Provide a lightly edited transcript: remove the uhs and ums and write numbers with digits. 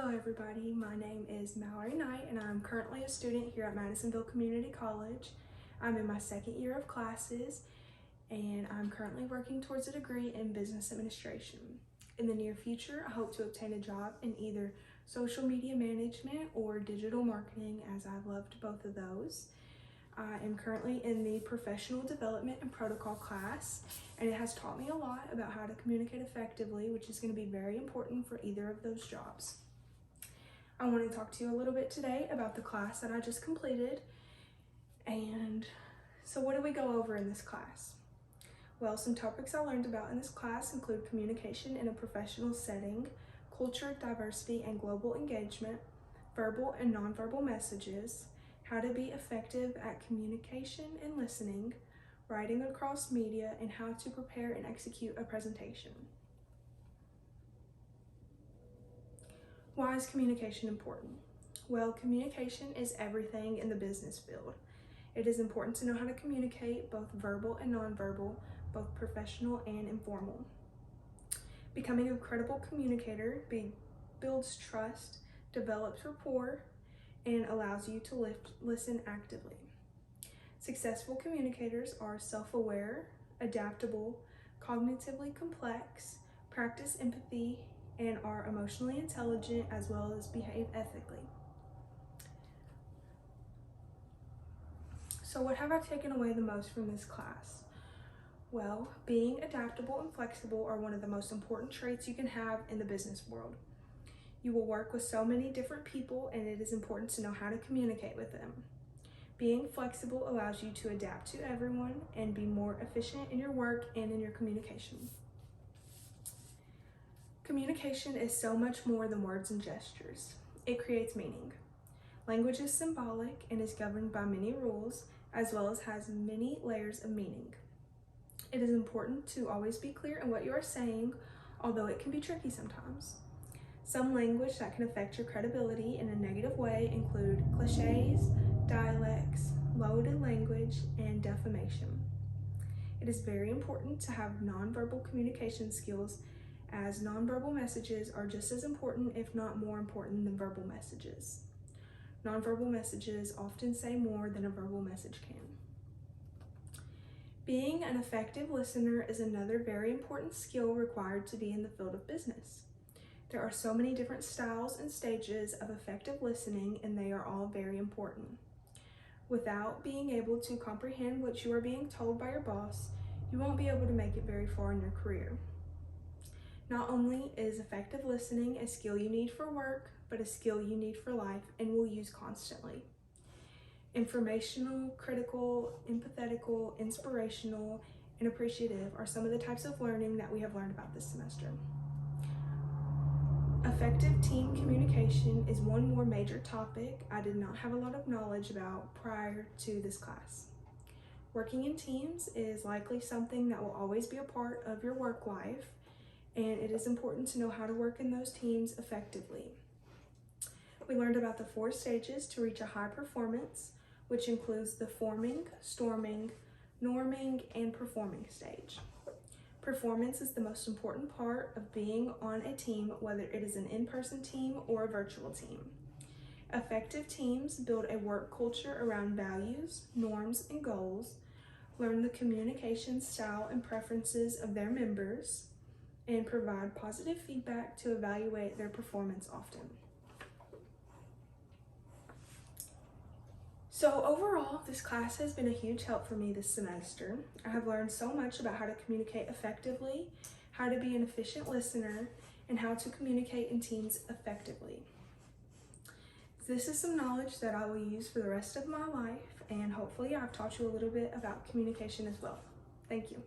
Hello everybody, my name is Mallory Knight and I'm currently a student here at Madisonville Community College. I'm in my second year of classes and I'm currently working towards a degree in business administration. In the near future, I hope to obtain a job in either social media management or digital marketing, as I've loved both of those. I am currently in the professional development and protocol class, and it has taught me a lot about how to communicate effectively, which is going to be very important for either of those jobs. I want to talk to you a little bit today about the class that I just completed. And so what did we go over in this class? Well, some topics I learned about in this class include communication in a professional setting, culture, diversity, and global engagement, verbal and nonverbal messages, how to be effective at communication and listening, writing across media, and how to prepare and execute a presentation. Why is communication important? Well, communication is everything in the business field. It is important to know how to communicate, both verbal and nonverbal, both professional and informal. Becoming a credible communicator builds trust, develops rapport, and allows you to listen actively. Successful communicators are self-aware, adaptable, cognitively complex, practice empathy, and are emotionally intelligent, as well as behave ethically. So what have I taken away the most from this class? Well, being adaptable and flexible are one of the most important traits you can have in the business world. You will work with so many different people, and it is important to know how to communicate with them. Being flexible allows you to adapt to everyone and be more efficient in your work and in your communication. Communication is so much more than words and gestures. It creates meaning. Language is symbolic and is governed by many rules, as well as has many layers of meaning. It is important to always be clear in what you are saying, although it can be tricky sometimes. Some language that can affect your credibility in a negative way include cliches, dialects, loaded language, and defamation. It is very important to have nonverbal communication skills, as nonverbal messages are just as important, if not more important, than verbal messages. Nonverbal messages often say more than a verbal message can. Being an effective listener is another very important skill required to be in the field of business. There are so many different styles and stages of effective listening, and they are all very important. Without being able to comprehend what you are being told by your boss, you won't be able to make it very far in your career. Not only is effective listening a skill you need for work, but a skill you need for life and will use constantly. Informational, critical, empathetical, inspirational, and appreciative are some of the types of learning that we have learned about this semester. Effective team communication is one more major topic I did not have a lot of knowledge about prior to this class. Working in teams is likely something that will always be a part of your work life, and it is important to know how to work in those teams effectively. We learned about the 4 stages to reach a high performance, which includes the forming, storming, norming, and performing stage. Performance is the most important part of being on a team, whether it is an in-person team or a virtual team. Effective teams build a work culture around values, norms, and goals, learn the communication style and preferences of their members, and provide positive feedback to evaluate their performance often. So overall, this class has been a huge help for me this semester. I have learned so much about how to communicate effectively, how to be an efficient listener, and how to communicate in teams effectively. This is some knowledge that I will use for the rest of my life, and hopefully I've taught you a little bit about communication as well. Thank you.